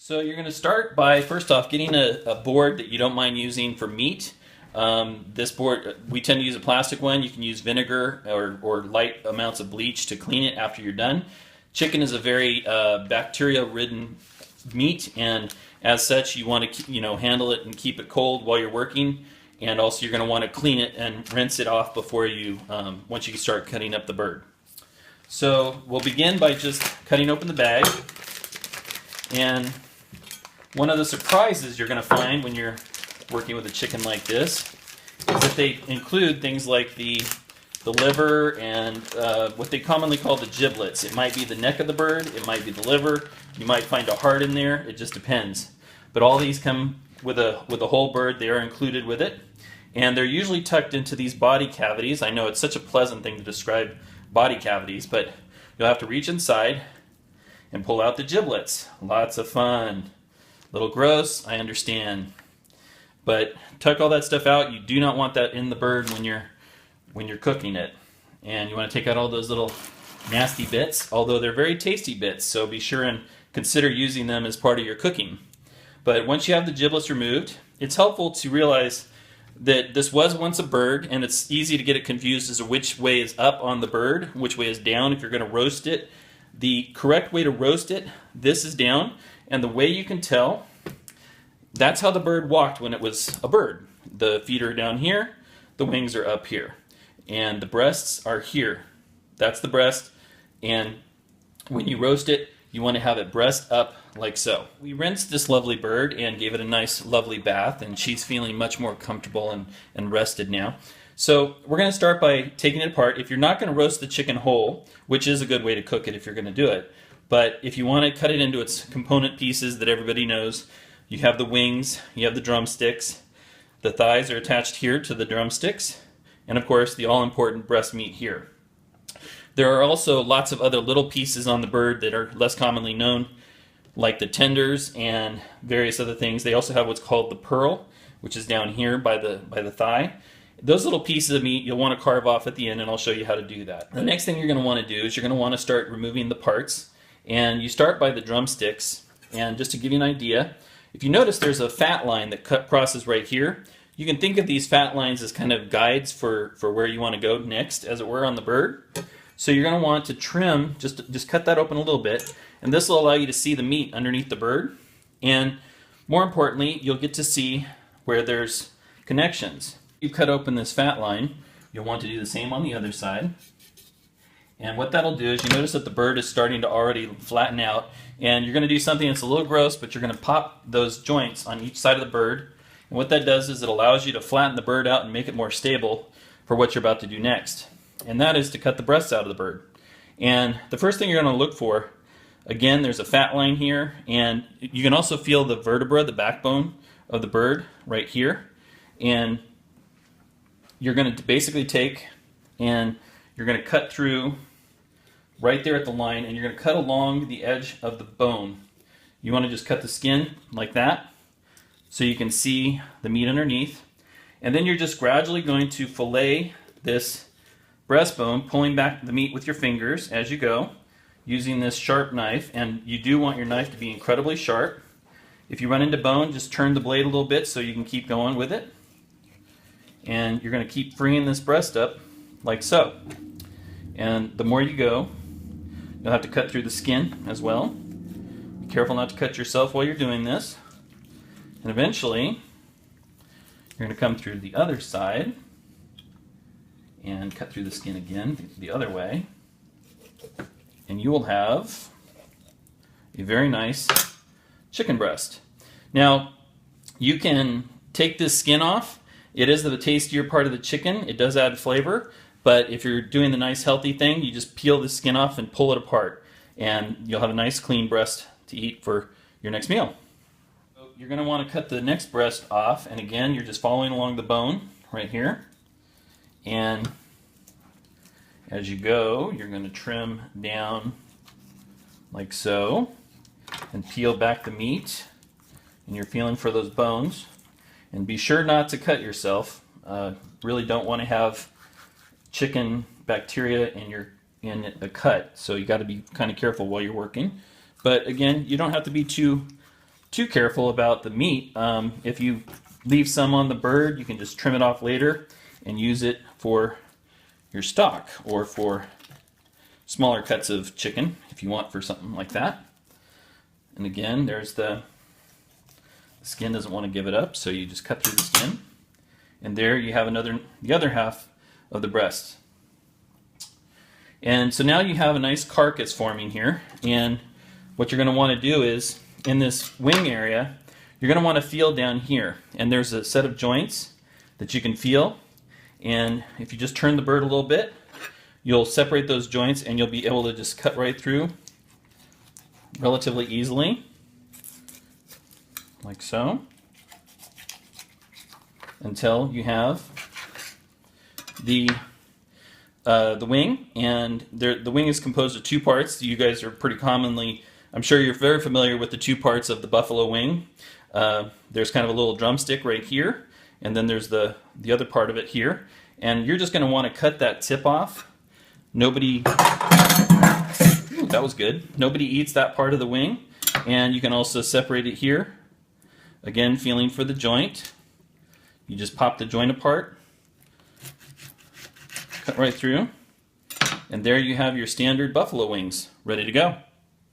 So you're going to start by, first off, getting a board that you don't mind using for meat. This board, we tend to use a plastic one. You can use vinegar or light amounts of bleach to clean it after you're done. Chicken is a very bacteria-ridden meat, and as such, you want to handle it and keep it cold while you're working. And also, you're going to want to clean it and rinse it off before you, once you start cutting up the bird. So we'll begin by just cutting open the bag. And one of the surprises you're going to find when you're working with a chicken like this is that they include things like the liver and what they commonly call the giblets. It might be the neck of the bird, it might be the liver, you might find a heart in there, it just depends. But all these come with a whole bird, they are included with it. And they're usually tucked into these body cavities. I know it's such a pleasant thing to describe body cavities, but you'll have to reach inside and pull out the giblets. Lots of fun. A little gross, I understand. But tuck all that stuff out. You do not want that in the bird when you're cooking it. And you want to take out all those little nasty bits, although they're very tasty bits, so be sure and consider using them as part of your cooking. But once you have the giblets removed, it's helpful to realize that this was once a bird, and it's easy to get it confused as to which way is up on the bird, which way is down if you're going to roast it. The correct way to roast it, this is down, and the way you can tell, that's how the bird walked when it was a bird. The feet are down here, the wings are up here, and the breasts are here. That's the breast, and when you roast it, you want to have it breast up like so. We rinsed this lovely bird and gave it a nice lovely bath, and she's feeling much more comfortable and rested now. So we're going to start by taking it apart. If you're not going to roast the chicken whole, which is a good way to cook it if you're going to do it, but if you want to cut it into its component pieces that everybody knows, you have the wings, you have the drumsticks, the thighs are attached here to the drumsticks, and of course the all-important breast meat here. There are also lots of other little pieces on the bird that are less commonly known, like the tenders and various other things. They also have what's called the pearl, which is down here by the thigh. Those little pieces of meat you'll want to carve off at the end, and I'll show you how to do that. The next thing you're going to want to do is you're going to want to start removing the parts, and you start by the drumsticks. And just to give you an idea, if you notice there's a fat line that crosses right here, you can think of these fat lines as kind of guides for where you want to go next, as it were, on the bird. So you're going to want to trim, just cut that open a little bit, and this will allow you to see the meat underneath the bird. And more importantly, you'll get to see where there's connections. You cut open this fat line, you'll want to do the same on the other side. And what that'll do is you notice that the bird is starting to already flatten out, and you're going to do something that's a little gross, but you're going to pop those joints on each side of the bird. And what that does is it allows you to flatten the bird out and make it more stable for what you're about to do next. And that is to cut the breasts out of the bird. And the first thing you're going to look for, again, there's a fat line here, and you can also feel the vertebra, the backbone of the bird right here. And you're going to basically take and you're going to cut through right there at the line, and you're going to cut along the edge of the bone. You want to just cut the skin like that so you can see the meat underneath. And then you're just gradually going to fillet this breastbone, pulling back the meat with your fingers as you go, using this sharp knife. And you do want your knife to be incredibly sharp. If you run into bone, just turn the blade a little bit so you can keep going with it. And you're going to keep freeing this breast up like so. And the more you go, you'll have to cut through the skin as well. Be careful not to cut yourself while you're doing this. And eventually, you're going to come through the other side and cut through the skin again the other way. And you will have a very nice chicken breast. Now, you can take this skin off. It is the tastier part of the chicken. It does add flavor, but if you're doing the nice healthy thing, you just peel the skin off and pull it apart, and you'll have a nice clean breast to eat for your next meal. So you're going to want to cut the next breast off, and again, you're just following along the bone right here, and as you go, you're going to trim down like so, and peel back the meat, and you're feeling for those bones. And be sure not to cut yourself. Really don't want to have chicken bacteria in a cut, so you got to be kind of careful while you're working. But again, you don't have to be too too careful about the meat. If you leave some on the bird, you can just trim it off later and use it for your stock or for smaller cuts of chicken if you want for something like that. And again, there's the skin doesn't want to give it up, so you just cut through the skin. And there you have the other half of the breast. And so now you have a nice carcass forming here. And what you're going to want to do is, in this wing area, you're going to want to feel down here. And there's a set of joints that you can feel. And if you just turn the bird a little bit, you'll separate those joints and you'll be able to just cut right through relatively easily, like so, until you have the wing. And the wing is composed of two parts. You guys are pretty commonly, I'm sure you're very familiar with the two parts of the buffalo wing. There's kind of a little drumstick right here, and then there's the other part of it here. And you're just going to want to cut that tip off. Nobody, ooh, that was good. Nobody eats that part of the wing. And you can also separate it here. Again, feeling for the joint. You just pop the joint apart, cut right through, and there you have your standard buffalo wings ready to go.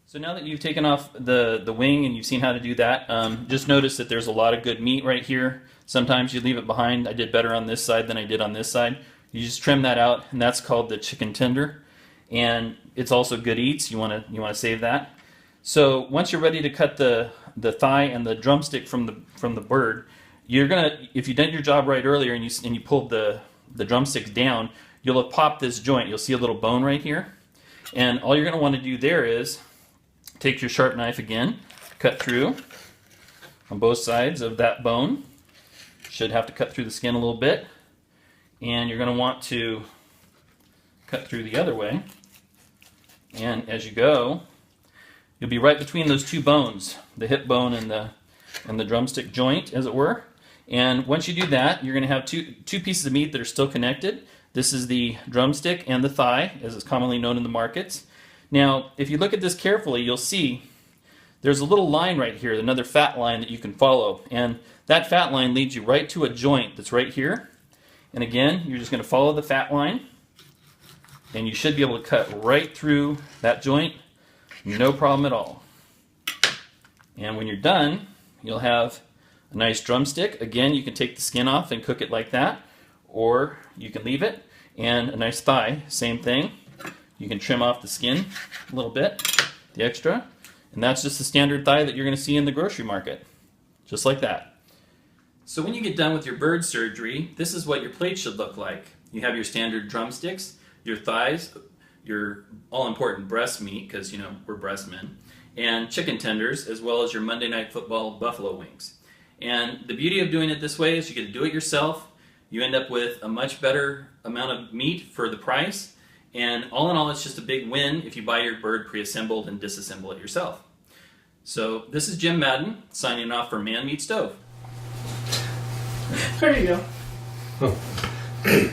So now that you've taken off the wing and you've seen how to do that, just notice that there's a lot of good meat right here. Sometimes you leave it behind. I did better on this side than I did on this side. You just trim that out, and that's called the chicken tender. And it's also good eats. You want to save that. So once you're ready to cut the thigh and the drumstick from the bird, you're gonna, if you did your job right earlier and you pulled the drumsticks down, you'll have popped this joint. You'll see a little bone right here. And all you're gonna want to do there is take your sharp knife again, cut through on both sides of that bone. Should have to cut through the skin a little bit. And you're going to want to cut through the other way. And as you go, you'll be right between those two bones, the hip bone and the drumstick joint, as it were. And once you do that, you're going to have two pieces of meat that are still connected. This is the drumstick and the thigh, as it's commonly known in the markets. Now, if you look at this carefully, you'll see there's a little line right here, another fat line that you can follow. And that fat line leads you right to a joint that's right here. And again, you're just going to follow the fat line, and you should be able to cut right through that joint, no problem at all. And when you're done, you'll have a nice drumstick. Again, you can take the skin off and cook it like that, or you can leave it. And a nice thigh, same thing. You can trim off the skin a little bit, the extra, and that's just the standard thigh that you're going to see in the grocery market, just like that. So when you get done with your bird surgery, this is what your plate should look like. You have your standard drumsticks, your thighs, your all-important breast meat, because, you know, we're breast men, and chicken tenders, as well as your Monday Night Football buffalo wings. And the beauty of doing it this way is you get to do it yourself. You end up with a much better amount of meat for the price. And all in all, it's just a big win if you buy your bird pre-assembled and disassemble it yourself. So this is Jim Madden signing off for Man Meat Stove. There you go.